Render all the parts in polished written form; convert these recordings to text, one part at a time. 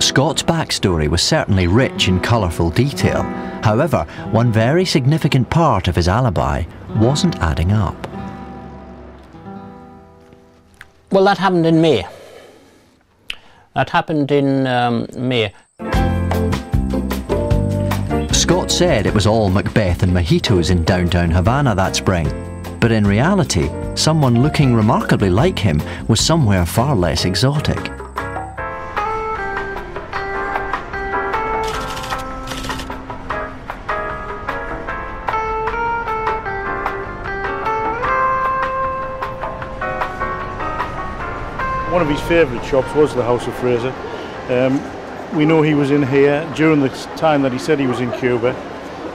Scott's backstory was certainly rich in colourful detail. However, one very significant part of his alibi wasn't adding up. Well, that happened in May. That happened in May. Scott said it was all Macbeth and mojitos in downtown Havana that spring. But in reality, someone looking remarkably like him was somewhere far less exotic. One of his favourite shops was the House of Fraser. We know he was in here during the time that he said he was in Cuba.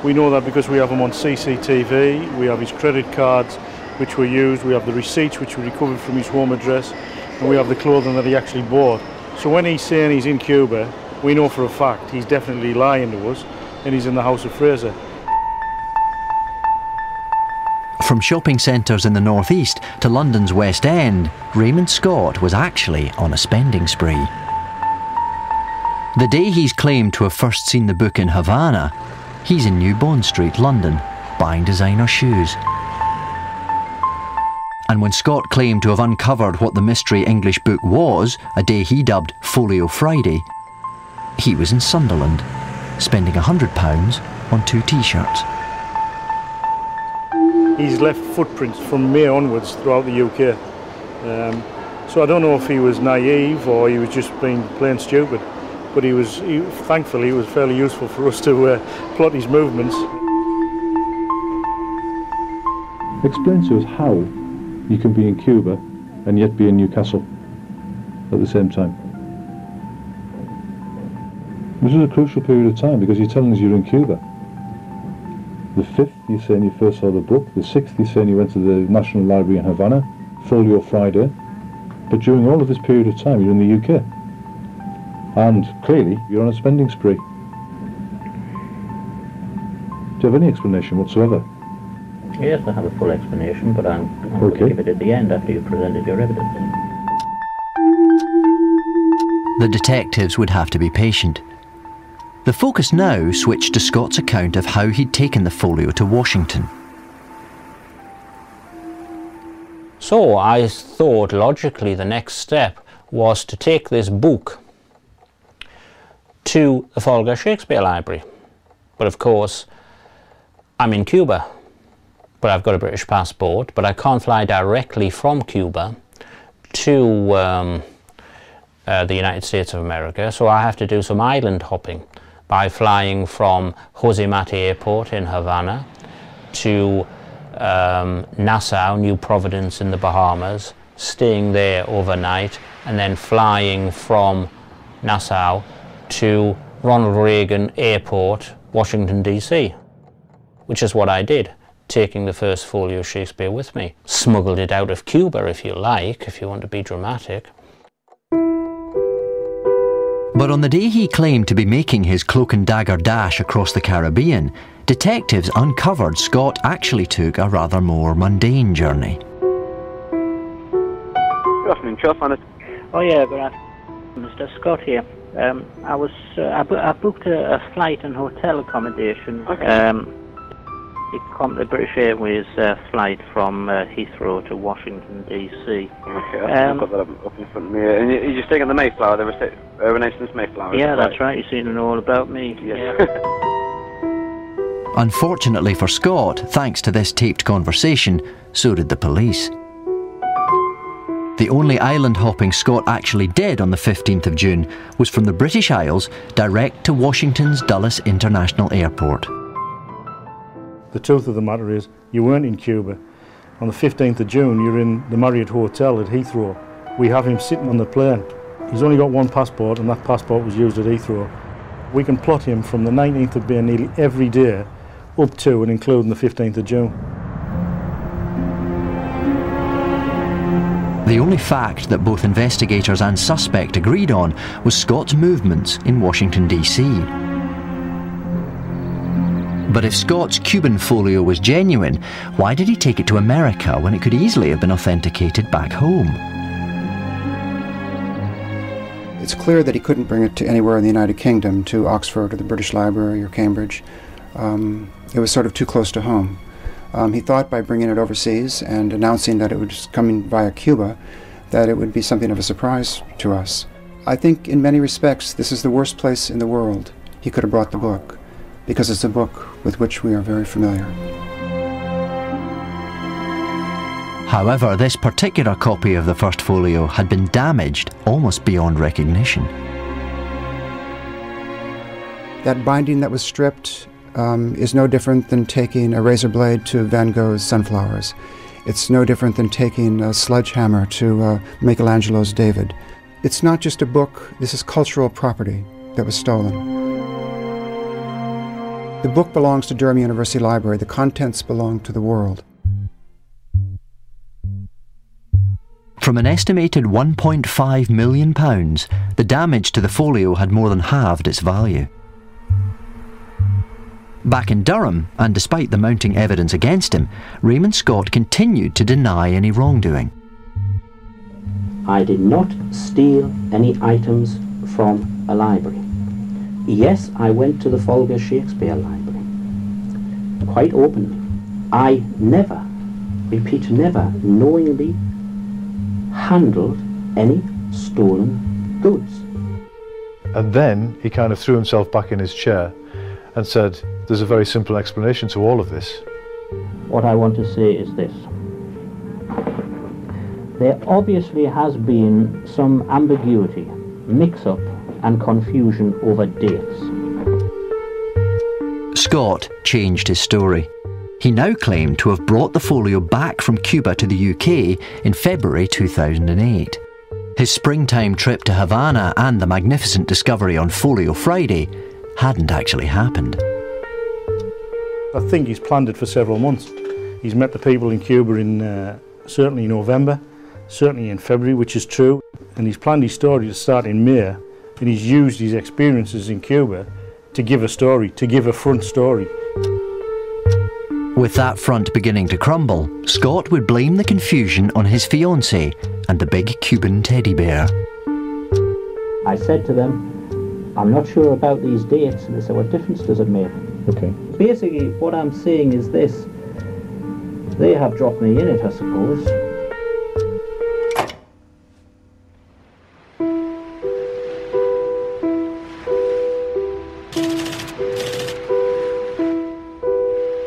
We know that because we have him on CCTV, we have his credit cards which were used, we have the receipts which were recovered from his home address, and we have the clothing that he actually bought. So when he's saying he's in Cuba, we know for a fact he's definitely lying to us and he's in the House of Fraser. From shopping centres in the northeast to London's West End, Raymond Scott was actually on a spending spree. The day he's claimed to have first seen the book in Havana, he's in New Bond Street, London, buying designer shoes. And when Scott claimed to have uncovered what the mystery English book was, a day he dubbed Folio Friday, he was in Sunderland, spending £100 on 2 t-shirts. He's left footprints from May onwards throughout the UK. So I don't know if he was naive or he was just being plain stupid, but thankfully, it was fairly useful for us to plot his movements. Explain to us how you can be in Cuba and yet be in Newcastle at the same time. This is a crucial period of time because you're telling us you're in Cuba. The 5th, you're saying you first saw the book. The 6th, you're saying you went to the National Library in Havana, Folio Friday. But during all of this period of time, you're in the UK. And clearly, you're on a spending spree. Do you have any explanation whatsoever? Yes, I have a full explanation, but I'm going to give it at the end after you've presented your evidence. The detectives would have to be patient. The focus now switched to Scott's account of how he'd taken the folio to Washington. So I thought logically the next step was to take this book to the Folio Shakespeare Library. But of course, I'm in Cuba, but I've got a British passport, but I can't fly directly from Cuba to the United States of America, so I have to do some island hopping by flying from Jose Mate Airport in Havana to Nassau, New Providence in the Bahamas, staying there overnight, and then flying from Nassau to Ronald Reagan Airport, Washington, D.C., which is what I did, taking the first folio Shakespeare with me. Smuggled it out of Cuba, if you like, if you want to be dramatic. But on the day he claimed to be making his cloak and dagger dash across the Caribbean, detectives uncovered Scott actually took a rather more mundane journey. Good afternoon, Charles. Oh yeah, good afternoon, Mr. Scott here. I booked a flight and hotel accommodation. Okay. The British Airways flight from Heathrow to Washington, D.C. Okay, I've got that up in front of me. And you're just taking the Mayflower, the Renaissance Mayflower? Yeah, that's right. You've seen it all about me. Yes. Yeah. Unfortunately for Scott, thanks to this taped conversation, so did the police. The only island hopping Scott actually did on the 15th of June was from the British Isles direct to Washington's Dulles International Airport. The truth of the matter is, you weren't in Cuba. On the 15th of June, you're in the Marriott Hotel at Heathrow. We have him sitting on the plane. He's only got one passport, and that passport was used at Heathrow. We can plot him from the 19th of May nearly every day, up to and including the 15th of June. The only fact that both investigators and suspect agreed on was Scott's movements in Washington, D.C. But if Scott's Cuban folio was genuine, why did he take it to America when it could easily have been authenticated back home? It's clear that he couldn't bring it to anywhere in the United Kingdom, to Oxford or the British Library or Cambridge. It was sort of too close to home. He thought by bringing it overseas and announcing that it was coming via Cuba, that it would be something of a surprise to us. I think in many respects this is the worst place in the world he could have brought the book, because it's a book with which we are very familiar. However, this particular copy of the first folio had been damaged almost beyond recognition. That binding that was stripped is no different than taking a razor blade to Van Gogh's Sunflowers. It's no different than taking a sledgehammer to Michelangelo's David. It's not just a book, this is cultural property that was stolen. The book belongs to Durham University Library. The contents belong to the world. From an estimated £1.5 million, the damage to the folio had more than halved its value. Back in Durham, and despite the mounting evidence against him, Raymond Scott continued to deny any wrongdoing. I did not steal any items from a library. Yes, I went to the Folio Shakespeare Library, quite openly. I never, repeat, never knowingly handled any stolen goods. And then he kind of threw himself back in his chair and said, there's a very simple explanation to all of this. What I want to say is this. There obviously has been some ambiguity, mix-up and confusion over dates. Scott changed his story. He now claimed to have brought the folio back from Cuba to the UK in February 2008. His springtime trip to Havana and the magnificent discovery on Folio Friday hadn't actually happened. I think he's planned it for several months. He's met the people in Cuba in certainly November, certainly in February, which is true, and he's planned his story to start in May, and he's used his experiences in Cuba to give a story, to give a front story. With that front beginning to crumble, Scott would blame the confusion on his fiancée and the big Cuban teddy bear. I said to them, I'm not sure about these dates, and they said, what difference does it make? Okay. Basically, what I'm saying is this, they have dropped me in it, I suppose.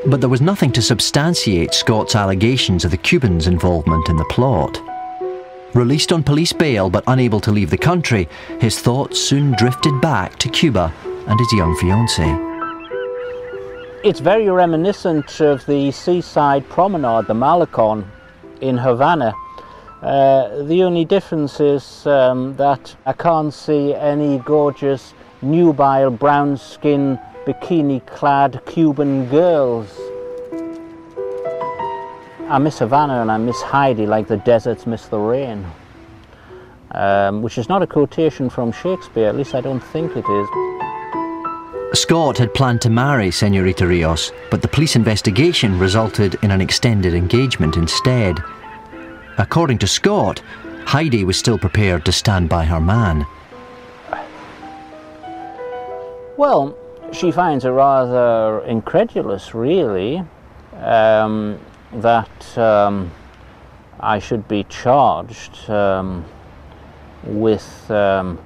But there was nothing to substantiate Scott's allegations of the Cubans' involvement in the plot. Released on police bail but unable to leave the country, his thoughts soon drifted back to Cuba and his young fiancée. It's very reminiscent of the seaside promenade, the Malecon in Havana. The only difference is that I can't see any gorgeous, nubile, brown-skinned, bikini-clad Cuban girls. I miss Havana and I miss Heidi like the deserts miss the rain. Which is not a quotation from Shakespeare, at least I don't think it is. Scott had planned to marry Señorita Rios, but the police investigation resulted in an extended engagement instead. According to Scott, Heidi was still prepared to stand by her man. Well, she finds it rather incredulous, really, that I should be charged with the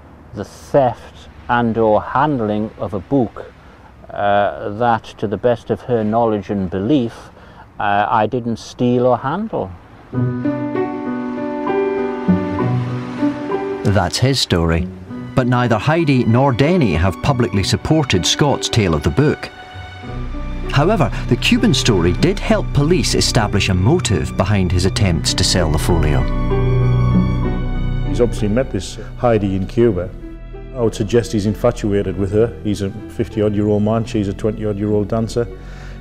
theft and/or handling of a book that, to the best of her knowledge and belief, I didn't steal or handle. That's his story. But neither Heidi nor Denny have publicly supported Scott's tale of the book. However, the Cuban story did help police establish a motive behind his attempts to sell the folio. He's obviously met this Heidi in Cuba. I would suggest he's infatuated with her. He's a 50-odd-year-old man, she's a 20-odd-year-old dancer.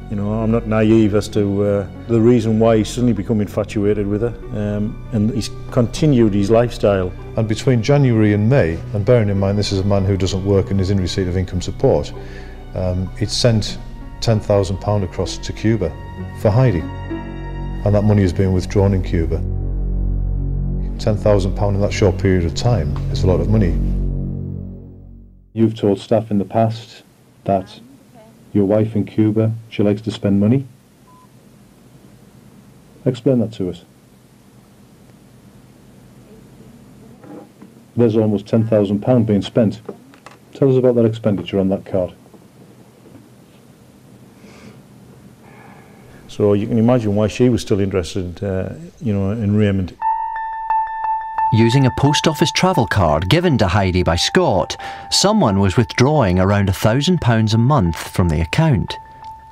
You know, I'm not naive as to the reason why he's suddenly become infatuated with her, and he's continued his lifestyle. And between January and May, and bearing in mind this is a man who doesn't work and is in receipt of income support, he'd sent £10,000 across to Cuba for Heidi, and that money is being withdrawn in Cuba. £10,000 in that short period of time is a lot of money. You've told staff in the past that your wife in Cuba, she likes to spend money. Explain that to us. There's almost £10,000 being spent. Tell us about that expenditure on that card. So you can imagine why she was still interested, you know, in Raymond. Using a post office travel card given to Heidi by Scott, someone was withdrawing around £1,000 a month from the account.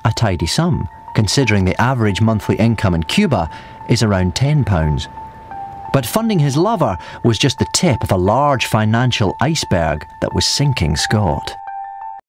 A tidy sum, considering the average monthly income in Cuba is around £10. But funding his lover was just the tip of a large financial iceberg that was sinking Scott.